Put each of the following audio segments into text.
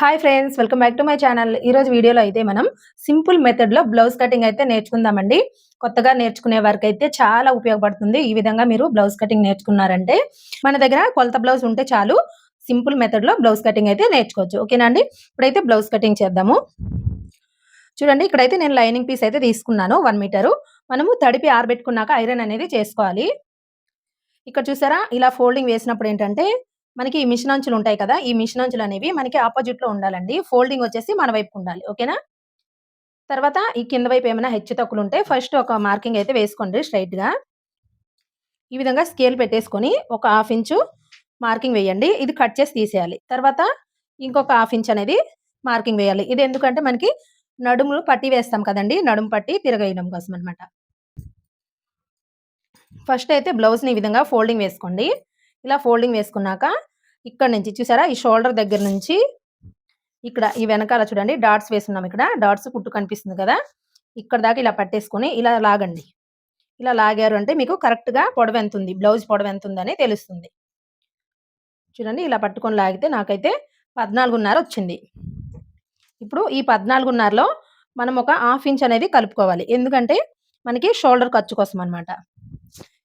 Hi friends, welcome back to my channel. ఈరోజు వీడియోలో అయితే మనం సింపుల్ మెథడ్‌లో బ్లౌజ్ కటింగ్ అయితే నేర్చుకుందామండి. కొత్తగా నేర్చుకునే వారికైతే చాలా ఉపయోగపడుతుంది. ఈ విధంగా మీరు బ్లౌజ్ కటింగ్ నేర్చుకున్నారంటే మన దగ్గర కొలత బ్లౌజ్ ఉంటే చాలు. సింపుల్ మెథడ్‌లో బ్లౌజ్ కటింగ్ అయితే నేర్చుకోవచ్చు. ఓకేనా అండి? ఇప్పుడైతే బ్లౌజ్ కటింగ్ చేద్దాము. చూడండి, ఇక్కడైతే నేను లైనింగ్ పీస్ అయితే తీసుకున్నాను 1 మీటరు. మనము తడిపి ఆరబెట్టుకున్నాక ఐరన్ అనేది చేసుకోవాలి. ఇక్కడ చూసారా, ఇలా ఫోల్డింగ్ వేసినప్పుడు ఏంటంటే మనకి ఈ మిషన్ అంచులు ఉంటాయి కదా, ఈ మిషన్ అంచులు అనేవి మనకి ఆపోజిట్ లో ఉండాలండి. ఫోల్డింగ్ వచ్చేసి మన వైపు ఉండాలి. ఓకేనా? తర్వాత ఈ కింద వైపు ఏమైనా హెచ్చు తక్కువలు ఉంటే ఫస్ట్ ఒక మార్కింగ్ అయితే వేసుకోండి స్ట్రైట్ గా. ఈ విధంగా స్కేల్ పెట్టేసుకొని ఒక హాఫ్ ఇంచు మార్కింగ్ వేయండి. ఇది కట్ చేసి తీసేయాలి. తర్వాత ఇంకొక హాఫ్ ఇంచ్ అనేది మార్కింగ్ వేయాలి. ఇది ఎందుకంటే మనకి నడుములు పట్టి వేస్తాం కదండి, నడుము పట్టి తిరగేయడం కోసం అనమాట. ఫస్ట్ అయితే బ్లౌజ్ని ఈ విధంగా ఫోల్డింగ్ వేసుకోండి. ఇలా ఫోల్డింగ్ వేసుకున్నాక ఇక్కడ నుంచి చూసారా, ఈ షోల్డర్ దగ్గర నుంచి ఇక్కడ ఈ వెనకాల చూడండి డాట్స్ వేస్తున్నాం. ఇక్కడ డాట్స్ కుట్టు కనిపిస్తుంది కదా, ఇక్కడ దాకా ఇలా పట్టేసుకొని ఇలా లాగండి. ఇలా లాగారు అంటే మీకు కరెక్ట్గా పొడవు ఎంత ఉంది, బ్లౌజ్ పొడవు ఎంత ఉందని తెలుస్తుంది. చూడండి, ఇలా పట్టుకొని లాగితే నాకైతే 14.5 వచ్చింది. ఇప్పుడు ఈ 14.5లో మనం ఒక హాఫ్ ఇంచ్ అనేది కలుపుకోవాలి. ఎందుకంటే మనకి షోల్డర్ ఖర్చు కోసం అనమాట.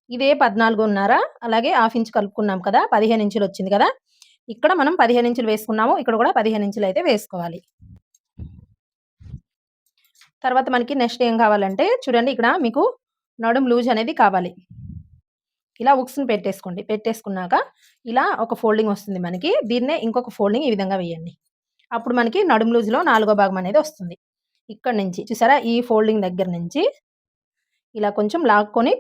ఇదే 14.5, అలాగే హాఫ్ ఇంచ్ కలుపుకున్నాం కదా, 15 ఇంచులు వచ్చింది కదా. ఇక్కడ మనం 15 ఇంచులు వేసుకున్నాము, ఇక్కడ కూడా 15 ఇంచులు అయితే వేసుకోవాలి. తర్వాత మనకి నెక్స్ట్ ఏం కావాలంటే చూడండి, ఇక్కడ మీకు నడుము లూజ్ అనేది కావాలి. ఇలా ఉక్స్ని పెట్టేసుకోండి. పెట్టేసుకున్నాక ఇలా ఒక ఫోల్డింగ్ వస్తుంది మనకి. దీన్నే ఇంకొక ఫోల్డింగ్ ఈ విధంగా వేయండి. అప్పుడు మనకి నడుము లూజ్లో 4వ భాగం అనేది వస్తుంది. ఇక్కడ నుంచి చూసారా, ఈ ఫోల్డింగ్ దగ్గర నుంచి ఇలా కొంచెం లాక్కొని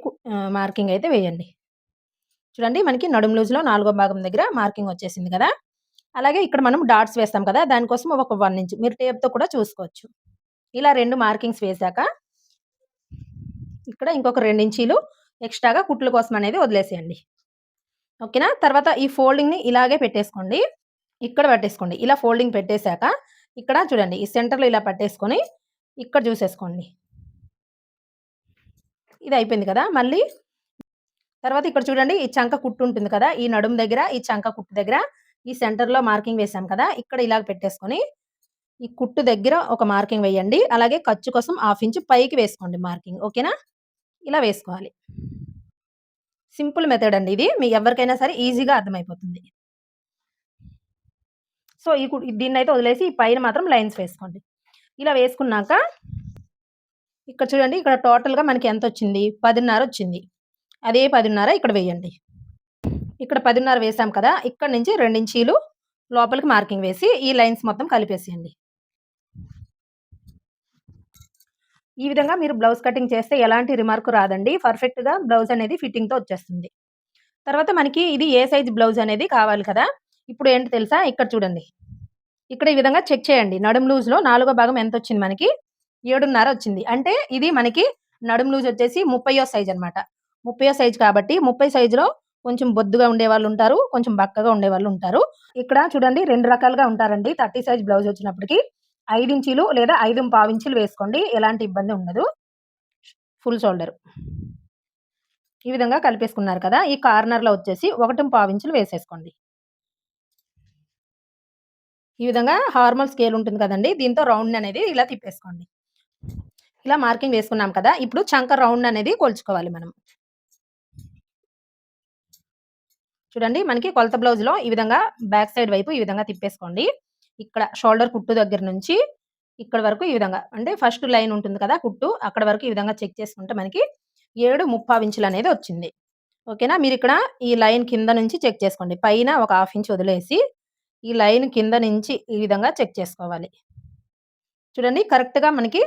మార్కింగ్ అయితే వేయండి. చూడండి, మనకి నడుము లూజ్లో 4వ భాగం దగ్గర మార్కింగ్ వచ్చేసింది కదా. అలాగే ఇక్కడ మనం డాట్స్ వేస్తాం కదా, దానికోసం ఒక 1 ఇంచ్ మీరు టేప్తో కూడా చూసుకోవచ్చు. ఇలా 2 మార్కింగ్స్ వేశాక ఇక్కడ ఇంకొక 2 ఇంచీలు ఎక్స్ట్రాగా కుట్ల కోసం అనేది వదిలేసేయండి. ఓకేనా? తర్వాత ఈ ఫోల్డింగ్ని ఇలాగే పెట్టేసుకోండి. ఇక్కడ పట్టేసుకోండి. ఇలా ఫోల్డింగ్ పెట్టేశాక ఇక్కడ చూడండి, ఈ సెంటర్లో ఇలా పట్టేసుకొని ఇక్కడ చూసేసుకోండి. ఇది అయిపోయింది కదా. మళ్ళీ తర్వాత ఇక్కడ చూడండి, ఈ చంక కుట్టు ఉంటుంది కదా, ఈ నడుము దగ్గర ఈ చంక కుట్టు దగ్గర ఈ సెంటర్లో మార్కింగ్ వేసాం కదా, ఇక్కడ ఇలాగ పెట్టేసుకొని ఈ కుట్టు దగ్గర ఒక మార్కింగ్ వేయండి. అలాగే ఖర్చు కోసం హాఫ్ ఇంచ్ పైకి వేసుకోండి మార్కింగ్. ఓకేనా? ఇలా వేసుకోవాలి. సింపుల్ మెథడ్ అండి ఇది. మీ ఎవరికైనా సరే ఈజీగా అర్థమైపోతుంది. సో దీన్నైతే వదిలేసి ఈ పైన మాత్రం లైన్స్ వేసుకోండి. ఇలా వేసుకున్నాక ఇక్కడ చూడండి, ఇక్కడ టోటల్‌గా మనకి ఎంతొచ్చింది? 10.5 వచ్చింది. అదే 10.5 ఇక్కడ వేయండి. ఇక్కడ 10.5 వేసాం కదా, ఇక్కడ నుంచి 2 ఇంచీలు లోపలికి మార్కింగ్ వేసి ఈ లైన్స్ మొత్తం కలిపేసేయండి. ఈ విధంగా మీరు బ్లౌజ్ కటింగ్ చేస్తే ఎలాంటి రిమార్క్ రాదండి. పర్ఫెక్ట్‌గా బ్లౌజ్ అనేది ఫిట్టింగ్‌తో వచ్చేస్తుంది. తర్వాత మనకి ఇది ఏ సైజ్ బ్లౌజ్ అనేది కావాలి కదా. ఇప్పుడు ఏంటి తెలుసా? ఇక్కడ చూడండి. ఇక్కడ ఈ విధంగా చెక్ చేయండి. నడుము లూజ్‌లో 4వ భాగం ఎంతొచ్చింది మనకి? 7.5 వచ్చింది. అంటే ఇది మనకి నడుము లూజ్ వచ్చేసి 30వ సైజ్ అనమాట. 30వ సైజ్ కాబట్టి 30 సైజులో కొంచెం బొద్దుగా ఉండేవాళ్ళుంటారు, కొంచెం బక్కగా ఉండేవాళ్ళుంటారు. ఇక్కడ చూడండి 2 రకాలుగా ఉంటారండి. 30 సైజ్ బ్లౌజ్ వచ్చినప్పటికి 5 ఇంచీలు లేదా 5.25 ఇంచులు వేసుకోండి. ఎలాంటి ఇబ్బంది ఉండదు. Full shoulder. ఈ విధంగా కలిపేసుకున్నారు కదా. ఈ కార్నర్‌లో వచ్చేసి 1.25 ఇంచులు వేసేసుకోండి. ఈ విధంగా హార్మల్ స్కేల్ ఉంటుంది కదండీ, దీంతో రౌండ్ అనేది ఇలా తిప్పేసుకోండి. ఇలా మార్కింగ్ వేసుకున్నాం కదా. ఇప్పుడు చంక రౌండ్ అనేది కొలుచుకోవాలి మనం. చూడండి, మనకి కొలత బ్లౌజ్‌లో ఈ విధంగా బ్యాక్ సైడ్ వైపు ఈ విధంగా తిప్పేసుకోండి. ఇక్కడ షోల్డర్ కుట్టు దగ్గర నుంచి ఇక్కడ వరకు ఈ విధంగా, అంటే ఫస్ట్ లైన్ ఉంటుంది కదా కుట్టు, అక్కడ వరకు ఈ విధంగా చెక్ చేసుకుంటే మనకి 7.25 ఇంచులు అనేది వచ్చింది. ఓకేనా? మీరిక్కడ ఈ లైన్ కింద నుంచి చెక్ చేసుకోండి. పైన ఒక హాఫ్ ఇంచ్ వదిలేసి ఈ లైన్ కింద నుంచి ఈ విధంగా చెక్ చేసుకోవాలి. చూడండి, కరెక్ట్‌గా మనకి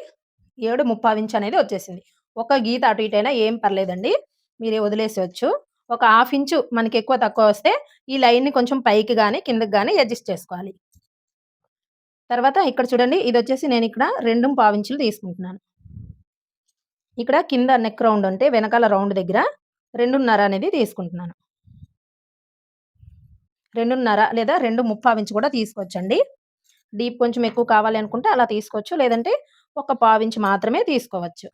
7.25 ఇంచ్ అనేది వచ్చేసింది. ఒక గీత అటు ఇటు అయినా ఏం పర్లేదండి. మీరే వదిలేసేయొచ్చు. ఒక హాఫ్ ఇంచు మనకి ఎక్కువ తక్కువ వస్తే ఈ లైన్‌ని కొంచెం పైకి గాని, కిందకి గాని అడ్జస్ట్ చేసుకోవాలి. తర్వాత ఇక్కడ చూడండి, ఇదొచ్చేసి నేనిక్కడ 2.25 ఇంచులు తీసుకుంటున్నాను. ఇక్కడ కింద నెక్ రౌండ్ అంటే వెనకాల రౌండ్ దగ్గర 2.5 అనేది తీసుకుంటున్నాను. 2.5 లేదా 2.25 ఇంచ్ కూడా తీసుకోవచ్చండి. డీప్ కొంచెం ఎక్కువ కావాలి అనుకుంటే అలా తీసుకోవచ్చు. లేదంటే ఒక పావు ఇంచ్ మాత్రమే తీసుకోవచ్చు.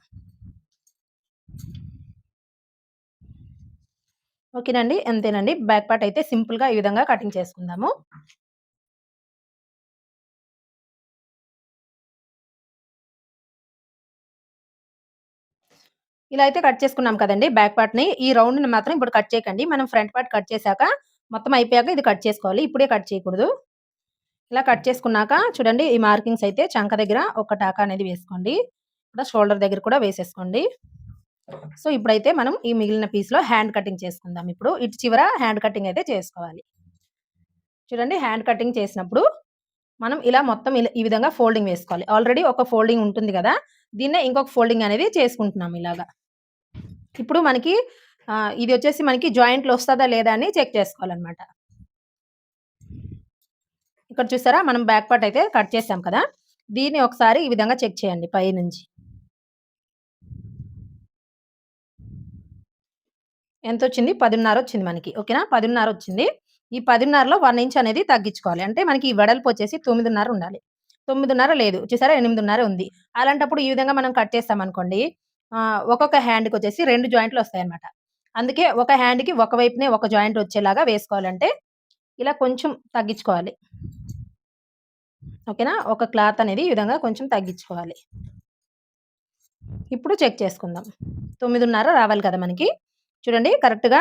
ఓకేనండి. అంతేనండి. బ్యాక్ పార్ట్ అయితే సింపుల్‌గా ఈ విధంగా కటింగ్ చేసుకుందాము. ఇలా అయితే కట్ చేసుకున్నాం కదండీ బ్యాక్ పార్ట్‌ని. ఈ రౌండ్‌ని మాత్రం ఇప్పుడు కట్ చేయకండి. మనం ఫ్రంట్ పార్ట్ కట్ చేశాక మొత్తం అయిపోయాక ఇది కట్ చేసుకోవాలి. ఇప్పుడే కట్ చేయకూడదు. ఇలా కట్ చేసుకున్నాక చూడండి ఈ మార్కింగ్స్ అయితే చంక దగ్గర ఒక టాకా అనేది వేసుకోండి. ఇక్కడ షోల్డర్ దగ్గర కూడా వేసేసుకోండి. సో, ఇప్పుడైతే మనం ఈ మిగిలిన పీస్‌లో హ్యాండ్ కటింగ్ చేసుకుందాం ఇప్పుడు. ఇటు చివర హ్యాండ్ కటింగ్ అయితే చేసుకోవాలి. చూడండి హ్యాండ్ కటింగ్ చేసినప్పుడు మనం ఇలా మొత్తం ఈ విధంగా ఫోల్డింగ్ వేసుకోవాలి. ఆల్రెడీ ఒక ఫోల్డింగ్ ఉంటుంది గదా! దీన్నే ఇంకొక ఫోల్డింగ్ అనేది చేసుకుంటున్నాం ఇలాగా. ఇప్పుడు మనకి ఇది వచ్చేసి మనకి జాయింట్‌లో వస్తదా లేదా అని చెక్ చేసుకోవాలన్నమాట. ఇక్కడ చూసారా మనం బ్యాక్ పార్ట్ అయితే కట్ చేసాం కదా! దీన్ని ఒకసారి ఈ విధంగా చెక్ చేయండి పైనుంచి. ఎంతొచ్చింది? 10.5 వచ్చింది మనకి. ఓకేనా? 10.5 వచ్చింది. ఈ 10.5లో 1 ఇంచ్ అనేది తగ్గించుకోవాలి. అంటే మనకి ఈ వెడల్పు వచ్చేసి 9.5 ఉండాలి. 9.5 లేదు. చూసారా 8.5 ఉంది. అలాంటప్పుడు ఈ విధంగా మనం కట్ చేసామనుకోండి ఒక్కొక్క హ్యాండ్‌కొచ్చేసి 2 జాయింట్లు వస్తాయన్నమాట. అందుకే ఒక హ్యాండ్‌కి ఒక వైపునే ఒక జాయింట్ వచ్చేలాగా వేసుకోవాలంటే ఇలా కొంచెం తగ్గించుకోవాలి. ఓకేనా? ఒక క్లాత్ అనేది ఈ విధంగా కొంచెం తగ్గించుకోవాలి. ఇప్పుడు చెక్ చేసుకుందాం. 9.5 రావాలి కదా మనకి. చూడండి కరెక్ట్‌గా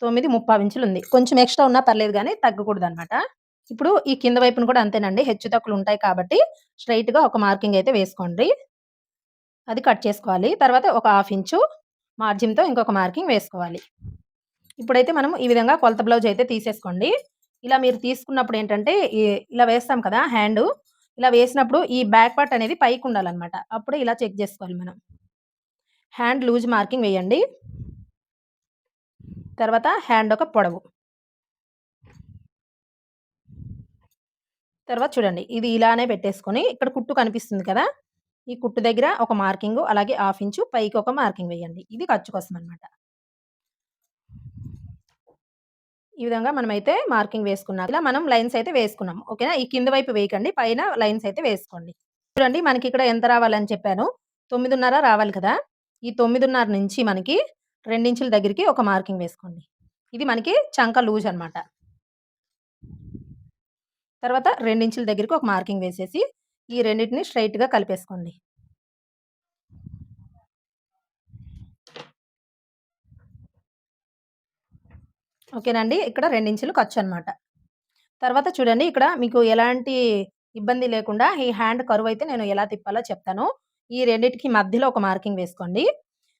9:15 ఇంచులుంది. కొంచెం ఎక్స్‌ట్రా ఉన్నా పర్లేదు గానీ తగ్గకూడదనమాట. ఇప్పుడు ఈ కింద వైపున కూడా అంతేనండి. హెచ్చు తగ్గులుంటాయి కాబట్టి స్ట్రెయిట్‌గా ఒక మార్కింగ్ అయితే వేసుకోండి. అది కట్ చేసుకోవాలి. తర్వాత ఒక 1/2 ఇంచు మార్జిన్‌తో ఇంకొక మార్కింగ్ వేసుకోవాలి. ఇప్పుడైతే మనం ఈ విధంగా కొలత బ్లౌజ్ అయితే తీసేసుకోండి. ఇలా మీరు తీసుకున్నప్పుడు ఏంటంటే ఇలా వేస్తాం కదా! హ్యాండు. ఇలా వేసినప్పుడు ఈ బ్యాక్ పార్ట్ అనేది పైకుండాలనమాట. అప్పుడే ఇలా చెక్ జేసుకోవాలి మనం. హ్యాండ్ లూజ్ మార్కింగ్ వేయండి. తర్వాత హ్యాండ్ ఒక పొడవు. తర్వాత చూడండి ఇది ఇలానే పెట్టేసుకొని ఇక్కడ కుట్టు కనిపిస్తుంది కదా! ఈ కుట్టు దగ్గర ఒక మార్కింగు అలాగే 1/2 ఇంచు పైకి ఒక మార్కింగ్ వేయండి. ఇది ఖర్చు కోసమనమాట. ఈ విధంగా మనమైతే మార్కింగ్ వేసుకున్నాం. ఇలా మనం లైన్స్ అయితే వేసుకున్నాం. ఓకేనా? ఈ కింద వైపు వేయకండి. పైన లైన్స్ అయితే వేసుకోండి. చూడండి మనకిక్కడ ఎంత రావాలని చెప్పాను. 9.5 రావాలి కదా! ఈ 9.5 నుంచి మనకి 2 ఇంచుల దగ్గరికి ఒక మార్కింగ్ వేసుకోండి. ఇది మనకి చంక లూజ్ అనమాట. తర్వాత 2 ఇంచుల దగ్గరికి ఒక మార్కింగ్ వేసేసి, ఈ రెండిటిని స్ట్రెయిట్‌గా కలిపేసుకోండి. ఓకేనండి. ఇక్కడ 2 ఇంచులు ఖర్చనమాట. తర్వాత చూడండి ఇక్కడ మీకు ఎలాంటి ఇబ్బంది లేకుండా ఈ హ్యాండ్ కర్వయితే నేను ఎలా తిప్పాలో చెప్తాను. ఈ రెండిటికి మధ్యలో ఒక మార్కింగ్ వేసుకోండి.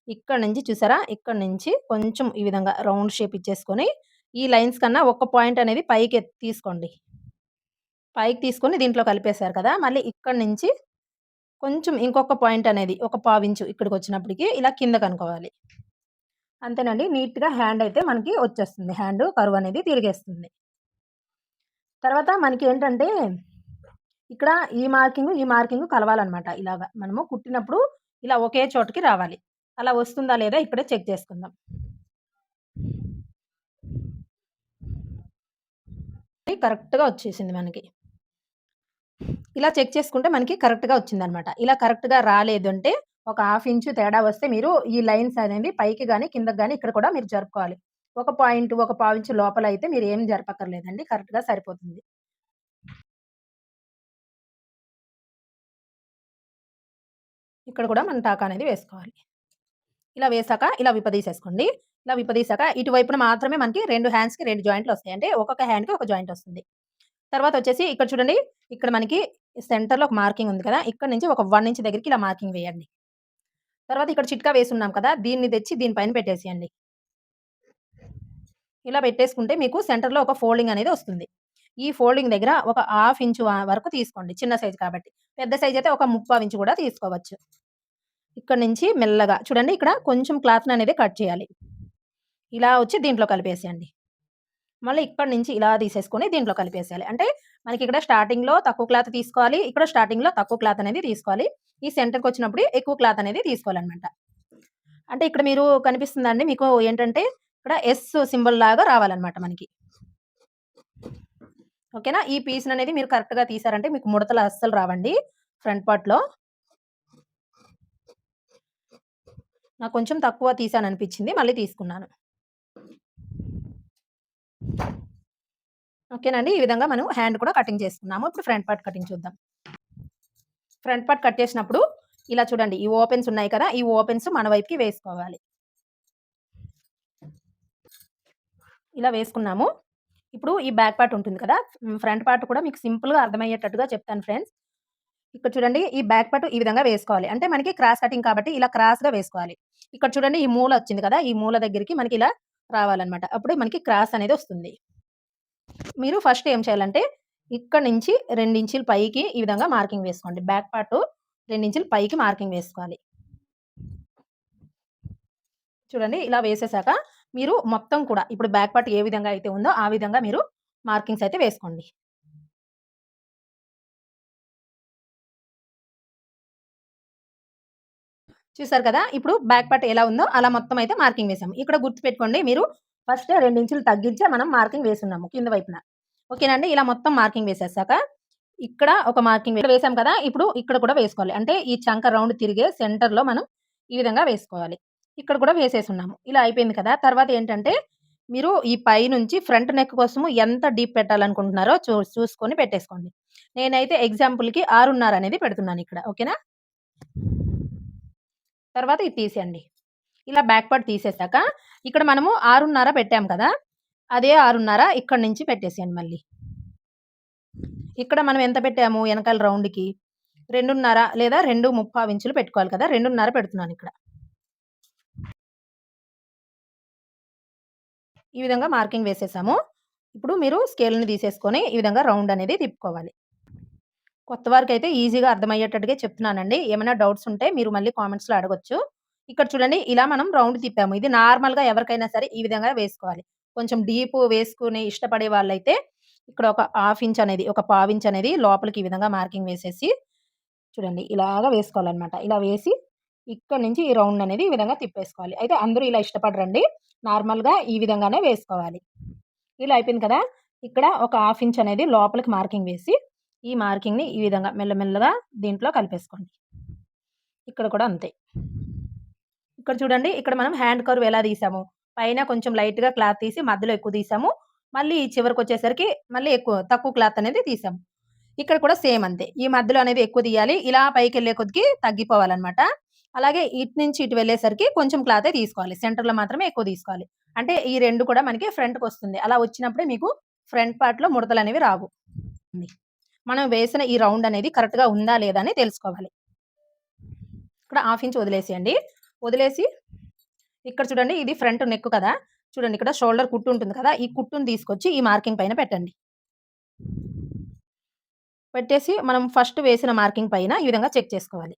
ఇక్కడ నుంచి చూసారా? ఇక్కడ నుంచి కొంచెం ఈ విధంగా రౌండ్ షేప్ ఇచ్చేసుకొని, ఈ లైన్స్ కన్నా ఒక పాయింట్ అనేది పైకి తీసుకోండి. పైకి తీసుకొని దీంట్లో కలిపేశారు కదా! మళ్ళీ ఇక్కడి నుంచి కొంచెం ఇంకొక పాయింట్ అనేది ఒక పావించు ఇక్కడికొచ్చినప్పటికి ఇలా కిందకనుకోవాలి. అంతేనండి. నీట్‌గా హ్యాండ్ అయితే మనకి వచ్చేస్తుంది. హ్యాండ్ కర్వ్ అనేది తిరిగేస్తుంది. తర్వాత మనకేంటంటే ఇక్కడ ఈ మార్కింగు కలవాలనమాట ఇలాగ. మనము కుట్టినప్పుడు ఇలా ఒకే చోటకి రావాలి. అలా వస్తుందా లేదా ఇక్కడే చెక్ చేసుకుందాం. కరెక్ట్‌గా వచ్చేసింది మనకి. ఇలా చెక్ చేసుకుంటే మనకి కరెక్ట్‌గా వచ్చిందనమాట. ఇలా కరెక్ట్‌గా రాలేదంటే ఒక హాఫ్ ఇంచు తేడా వస్తే మీరు ఈ లైన్స్ అనేది పైకి గాని, కిందకి గాని ఇక్కడ కూడా మీరు జరుపుకోవాలి. ఒక పాయింట్, ఒక పావించు లోపల అయితే మీరు ఏం జరపక్కర్లేదండి. కరెక్ట్‌గా సరిపోతుంది. ఇక్కడ కూడా మనం టాకా అనేది వేసుకోవాలి. ఇలా వేసాక ఇలా విప్పదీసేసుకోండి. ఇలా విప్పదీసాక ఇటువైపున మాత్రమే మనకి 2 హ్యాండ్స్‌కి 2 జాయింట్‌లొస్తాయి. అంటే ఒక్కొక్క హ్యాండ్‌కి ఒక జాయింట్ వస్తుంది. తర్వాతొచ్చేసి ఇక్కడ చూడండి. ఇక్కడ మనకి సెంటర్‌లో ఒక మార్కింగ్ ఉంది కదా! ఇక్కడ నుంచి ఒక 1 ఇంచ్ దగ్గరికి ఇలా మార్కింగ్ వేయండి. తర్వాత ఇక్కడ చిట్కా వేసున్నాం కదా! దీన్ని తెచ్చి దీని పైన పెట్టేసేయండి. ఇలా పెట్టేసుకుంటే మీకు సెంటర్‌లో ఒక ఫోల్డింగ్ అనేది వస్తుంది. ఈ ఫోల్డింగ్ దగ్గర ఒక హాఫ్ ఇంచు వరకు తీసుకోండి. చిన్న సైజ్ కాబట్టి. పెద్ద సైజ్ అయితే ఒక ముప్పావు ఇంచు కూడా తీసుకోవచ్చు. ఇక్కడి నుంచి మెల్లగా చూడండి ఇక్కడ కొంచెం క్లాత్‌ననేది కట్ చేయాలి. ఇలా వచ్చి దీంట్లో కలిపేసేయండి. మళ్ళీ ఇక్కడి నుంచి ఇలా తీసేసుకొని దీంట్లో కలిపేసేయాలి. అంటే మనకిక్కడ స్టార్టింగ్‌లో తక్కువ క్లాత్ తీసుకోవాలి. ఇక్కడ స్టార్టింగ్‌లో తక్కువ క్లాత్ అనేది తీసుకోవాలి. ఈ సెంటర్‌కొచ్చినప్పుడు ఎక్కువ క్లాత్ అనేది తీసుకోవాలనమాట. అంటే ఇక్కడ మీరు కనిపిస్తుందా అండి మీకు ఏంటంటే ఇక్కడ ఎస్ సింబల్ లాగా రావాలనమాట మనకి. ఓకేనా? ఈ పీస్‌ననేది మీరు కరెక్ట్‌గా తీశారంటే మీకు ముడతలు అస్సలు రావండి ఫ్రంట్ పార్ట్‌లో. నాకు కొంచెం తక్కువ తీశాననిపించింది. మళ్ళీ తీసుకున్నాను. ఓకేనండి. ఈ విధంగా మనం హ్యాండ్ కూడా కటింగ్ చేసుకున్నాము. ఇప్పుడు ఫ్రంట్ పార్ట్ కటింగ్ చూద్దాం. ఫ్రంట్ పార్ట్ కట్ చేసినప్పుడు ఇలా చూడండి ఈ ఓపెన్స్ ఉన్నాయి కదా! ఈ ఓపెన్స్ మన వైపుకి వేసుకోవాలి. ఇలా వేసుకున్నాము. ఇప్పుడు ఈ బ్యాక్ పార్ట్ ఉంటుంది కదా! ఫ్రంట్ పార్ట్ కూడా మీకు సింపుల్‌గా అర్థమయ్యేటట్టుగా చెప్తాను ఫ్రెండ్స్. ఇక్కడ చూడండి ఈ బ్యాక్ పార్ట్ ఈ విధంగా వేసుకోవాలి. అంటే మనకి క్రాస్ కటింగ్ కాబట్టి ఇలా క్రాస్‌గా వేసుకోవాలి. ఇక్కడ చూడండి ఈ మూల వచ్చింది కదా! ఈ మూల దగ్గరికి మనకి ఇలా రావాలన్నమాట. అప్పుడు మనకి క్రాస్ అనేది వస్తుంది. మీరు ఫస్ట్ ఏం చేయాలంటే ఇక్కడి నుంచి 2 ఇంచులు పైకి ఈ విధంగా మార్కింగ్ వేసుకోండి. బ్యాక్ పార్ట్ 2 ఇంచులు పైకి మార్కింగ్ వేసుకోవాలి. చూడండి ఇలా వేసేసాక మీరు మొత్తం కూడా ఇప్పుడు బ్యాక్ పార్ట్ ఏ విధంగా అయితే ఉందో ఆ విధంగా మీరు మార్కింగ్స్ అయితే వేసుకోండి. చూసారు కదా! ఇప్పుడు బ్యాక్ పార్ట్ ఎలా ఉందో అలా మొత్తం అయితే మార్కింగ్ వేసాము. ఇక్కడ గుర్తుపెట్టుకోండి మీరు ఫస్ట్ 2 ఇంచులు తగ్గించే మనం మార్కింగ్ వేసున్నాము కింద వైపున. ఓకేనండి. ఇలా మొత్తం మార్కింగ్ వేసేసాక ఇక్కడ ఒక మార్కింగ్ ఇక్కడ వేసాం కదా! ఇప్పుడు ఇక్కడ కూడా వేసుకోవాలి. అంటే ఈ చంక రౌండ్ తిరిగే సెంటర్‌లో మనం ఈ విధంగా వేసుకోవాలి. ఇక్కడ కూడా వేసేసున్నాము. ఇలా అయిపోయింది కదా! తర్వాత ఏంటంటే మీరు ఈ పైనుంచి ఫ్రంట్ నెక్ కోసము ఎంత డీప్ పెట్టాలనుకుంటున్నారో చూసుకొని పెట్టేసుకోండి. నేనైతే ఎగ్జాంపుల్‌కి 6:30 అనేది పెడుతున్నాను ఇక్కడ. ఓకేనా? తర్వాత ఇది తీసేయండి. ఇలా బ్యాక్ పార్ట్ తీసేసాక ఇక్కడ మనము 6:30 పెట్టాం కదా! అదే 6:30 ఇక్కడి నుంచి పెట్టేసేయండి మళ్ళీ. ఇక్కడ మనం ఎంత పెట్టాము ఎనకాల రౌండ్‌కి 2:30 లేదా 2:15 ఇంచులు పెట్టుకోవాలి కదా! 2:30 పెడుతున్నానిక్కడ. ఈ విధంగా మార్కింగ్ వేసేసాము. ఇప్పుడు మీరు స్కేల్‌ని తీసేసుకొని ఈ విధంగా రౌండ్ అనేది తిప్పుకోవాలి. కొత్త వారికైతే ఈజీగా అర్థమయ్యేటట్టుగా చెప్తున్నానండి. ఏమైనా డౌట్స్ ఉంటే మీరు మళ్ళీ కామెంట్స్‌లో అడగొచ్చు. ఇక్కడ చూడండి ఇలా మనం రౌండ్ తిప్పాము. ఇది నార్మల్‌గా ఎవరికైనా సరే ఈ విధంగా వేసుకోవాలి. కొంచెం డీప్ వేసుకొని ఇష్టపడే వాళ్ళైతే ఇక్కడ ఒక హాఫ్ ఇంచ్ అనేది, ఒక పావించ్ అనేది లోపలికి ఈ విధంగా మార్కింగ్ వేసేసి చూడండి ఇలాగా వేసుకోవాలన్నమాట. ఇలా వేసి ఇక్కడి నుంచి ఈ రౌండ్ అనేది ఈ విధంగా తిప్పేసుకోవాలి. అయితే అందరూ ఇలా ఇష్టపడరండి. నార్మల్‌గా ఈ విధంగానే వేసుకోవాలి. ఇలా అయిపోయింది కదా! ఇక్కడ ఒక హాఫ్ ఇంచ్ అనేది లోపలికి మార్కింగ్ వేసి, ఈ మార్కింగ్‌ని ఈ విధంగా మెల్లమెల్లగా దీంట్లో కలిపేసుకోండి. ఇక్కడ కూడా అంతే. ఇక్కడ చూడండి ఇక్కడ మనం హ్యాండ్ కర్వ్ ఎలా తీసాము. పైన కొంచెం లైట్‌గా క్లాత్ తీసి మధ్యలో ఎక్కువ తీసాము. మళ్ళీ చివరకొచ్చేసరికి మళ్ళీ తక్కువ క్లాత్ అనేది తీసాము. ఇక్కడ కూడా సేమ్ అంతే. ఈ మధ్యలో అనేది ఎక్కువ తీయాలి. ఇలా పైకెళ్ళే కొద్దికి తగ్గిపోవాలన్నమాట. అలాగే ఇటు నుంచి ఇటు వెళ్ళేసరికి కొంచెం క్లాతే తీసుకోవాలి. సెంటర్‌లో మాత్రమే ఎక్కువ తీసుకోవాలి. అంటే ఈ 2 కూడా మనకి ఫ్రంట్‌కొస్తుంది. అలా వచ్చినప్పుడే మీకు ఫ్రంట్ పార్ట్‌లో ముడతలనేవి రావు. మనం వేసిన ఈ రౌండ్ అనేది కరెక్ట్‌గా ఉందా లేదా అని తెలుసుకోవాలి. ఇక్కడ హాఫ్ ఇంచ్ వదిలేసేయండి. వదిలేసి ఇక్కడ చూడండి ఇది ఫ్రంట్ నెక్ కదా! చూడండి ఇక్కడ షోల్డర్ కుట్టు ఉంటుంది కదా! ఈ కుట్టుని తీసుకొచ్చి ఈ మార్కింగ్ పైన పెట్టండి. పెట్టేసి మనం ఫస్ట్ వేసిన మార్కింగ్ పైన ఈ విధంగా చెక్ చేసుకోవాలి.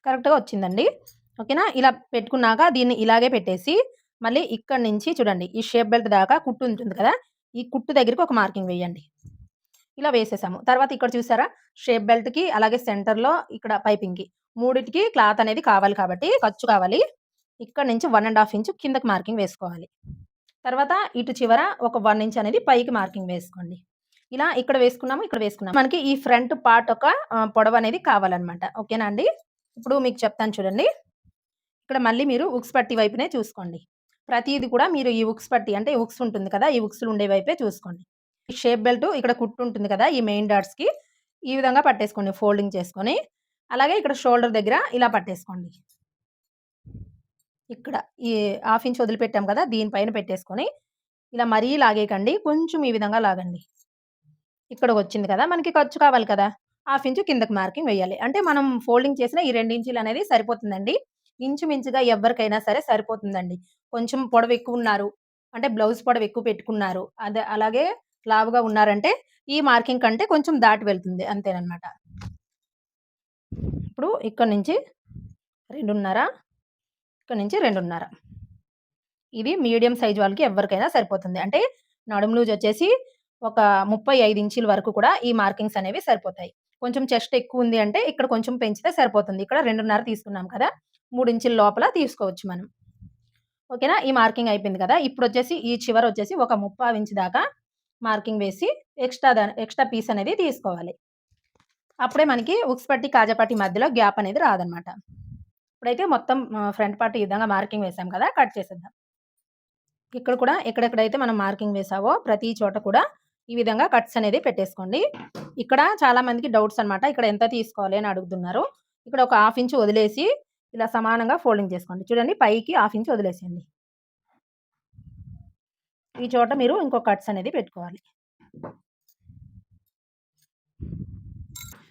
కరెక్ట్‌గా వచ్చిందండి. ఓకేనా? ఇలా పెట్టుకున్నాక దీన్ని ఇలాగే పెట్టేసి మళ్ళీ ఇక్కడి నుంచి చూడండి ఈ షేప్ బెల్ట్ దాకా కుట్టు ఉంటుంది కదా! ఈ కుట్టు దగ్గరికి ఒక మార్కింగ్ వేయండి. ఇలా వేసేసాము. తర్వాత ఇక్కడ చూసారా? షేప్ బెల్ట్‌కి అలాగే సెంటర్‌లో ఇక్కడ పైపింగ్‌కి మూడిటికి క్లాత్ అనేది కావాలి కాబట్టి ఖర్చు కావాలి. ఇక్కడి నుంచి 1 ½ ఇంచ్ కిందకి మార్కింగ్ వేసుకోవాలి. తర్వాత ఇటు చివర ఒక 1 ఇంచ్ అనేది పైకి మార్కింగ్ వేసుకోండి. ఇలా ఇక్కడ వేసుకున్నాము, ఇక్కడ వేసుకున్నాము. మనకి ఈ ఫ్రంట్ పార్ట్ ఒక పొడవనేది కావాలన్నమాట. ఓకేనా అండి? ఇప్పుడు మీకు చెప్తాను చూడండి. ఇక్కడ మళ్ళీ మీరు ఉక్స్ పట్టి వైపునే చూసుకోండి. ప్రతీది కూడా మీరు ఈ ఉక్స్ పట్టి అంటే ఉక్స్ ఉంటుంది కదా! ఈ ఉక్స్‌లు ఉండే వైపే చూసుకోండి. ఈ షేప్ బెల్ట్ ఇక్కడ కుట్టు ఉంటుంది కదా! ఈ మెయిన్ డాట్స్‌కి ఈ విధంగా పట్టేసుకోండి ఫోల్డింగ్ చేసుకొని. అలాగే ఇక్కడ షోల్డర్ దగ్గర ఇలా పట్టేసుకోండి. ఇక్కడ ఈ హాఫ్ ఇంచ్ వదిలిపెట్టాం కదా! దీనిపైన పెట్టేసుకొని ఇలా మరీ లాగేయకండి. కొంచెం ఈ విధంగా లాగండి. ఇక్కడికొచ్చింది కదా! మనకి ఖర్చు కావాలి కదా! హాఫ్ ఇంచు కిందకి మార్కింగ్ వేయాలి. అంటే మనం ఫోల్డింగ్ చేసిన ఈ 2 ఇంచీలనేది సరిపోతుందండి. ఇంచుమించుగా ఎవ్వరికైనా సరే సరిపోతుందండి. కొంచెం పొడవెక్కువున్నారు, అంటే బ్లౌజ్ పొడవెక్కువ పెట్టుకున్నారు. అలాగే లావుగా ఉన్నారంటే ఈ మార్కింగ్ కంటే కొంచెం దాటి వెళ్తుంది అంతేననమాట. ఇప్పుడు ఇక్కడి నుంచి 2:30, ఇక్కడి నుంచి 2:30. ఇది మీడియం సైజ్ వాళ్ళకి ఎవ్వరికైనా సరిపోతుంది. అంటే నడుము లూజ్ వచ్చేసి ఒక 35 ఇంచుల వరకు కూడా ఈ మార్కింగ్స్ అనేవి సరిపోతాయి. కొంచెం చెస్ట్ ఎక్కువుంది అంటే ఇక్కడ కొంచెం పెంచితే సరిపోతుంది. ఇక్కడ 2:30 తీసుకున్నాం కదా! 3 ఇంచుల లోపల తీసుకోవచ్చు మనం. ఓకేనా? ఈ మార్కింగ్ అయిపోయింది కదా! ఇప్పుడొచ్చేసి ఈ చివరొచ్చేసి ఒక 3/4 ఇంచ్ దాకా మార్కింగ్ వేసి ఎక్స్‌ట్రా పీస్ అనేది తీసుకోవాలి. అప్పుడే మనకి ఉక్స్ పట్టి, కాజా పట్టి మధ్యలో గ్యాప్ అనేది రాదనమాట. ఇప్పుడైతే మొత్తం ఫ్రంట్ పార్ట్ ఈ విధంగా మార్కింగ్ వేసాం కదా! కట్ చేసేద్దాం. ఇక్కడ కూడా ఎక్కడెక్కడైతే మనం మార్కింగ్ వేసావో ప్రతి చోట కూడా ఈ విధంగా కట్స్ అనేది పెట్టేసుకోండి. ఇక్కడ చాలా మందికి డౌట్స్ అన్నమాట. ఇక్కడ ఎంత తీసుకోవాలి అని అడుగుతున్నారు. ఇక్కడ ఒక హాఫ్ ఇంచ్ వదిలేసి ఇలా సమానంగా ఫోల్డింగ్ చేసుకోండి. చూడండి పైకి హాఫ్ ఇంచ్ వదిలేసేయండి. ఈ చోట మీరు ఇంకో కట్స్ అనేది పెట్టుకోవాలి.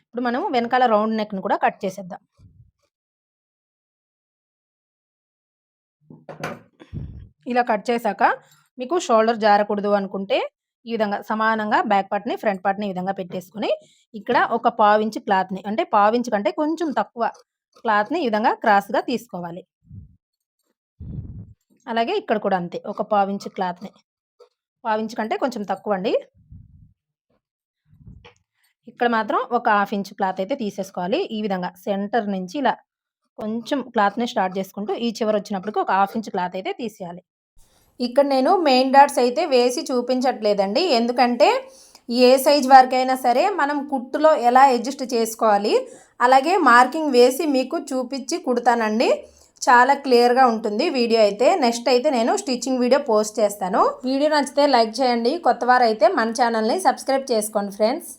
ఇప్పుడు మనం వెనకాల రౌండ్ నెక్‌ని కూడా కట్ చేసేద్దాం. ఇలా కట్ చేశాక మీకు షోల్డర్ జారకూడదు అనుకుంటే ఈ విధంగా సమానంగా బ్యాక్ పార్ట్‌ని, ఫ్రంట్ పార్ట్‌ని ఈ విధంగా పెట్టేసుకొని ఇక్కడ ఒక పావించి క్లాత్‌ని అంటే పావించి కంటే కొంచెం తక్కువ క్లాత్‌ని ఈ విధంగా క్రాస్‌గా తీసుకోవాలి. అలాగే ఇక్కడ కూడా అంతే. ఒక పావించి క్లాత్‌ని. పావించి కంటే కొంచెం తక్కువండి. ఇక్కడ మాత్రం ఒక హాఫ్ ఇంచ్ క్లాత్ అయితే తీసేసుకోవాలి. ఈ విధంగా సెంటర్ నుంచి ఇలా కొంచెం క్లాత్‌ని స్టార్ట్ చేసుకుంటూ ఈ చివరొచ్చినప్పటికి ఒక హాఫ్ ఇంచ్ క్లాత్ అయితే తీసేయాలి. ఇక్కడ నేను మెయిన్ డాట్స్ అయితే వేసి చూపించట్లేదండి. ఎందుకంటే ఏ సైజ్ వరకైనా సరే మనం కుట్టులో ఎలా అడ్జస్ట్ చేసుకోవాలి, అలాగే మార్కింగ్ వేసి మీకు చూపించి కుడతానండి. చాలా క్లియర్‌గా ఉంటుంది వీడియో అయితే. నెక్స్ట్ అయితే నేను స్టిచ్చింగ్ వీడియో పోస్ట్ చేస్తాను. వీడియో నచ్చితే లైక్ చేయండి. కొత్తవారైతే మన ఛానల్‌ని సబ్స్క్రైబ్ చేసుకోండి ఫ్రెండ్స్.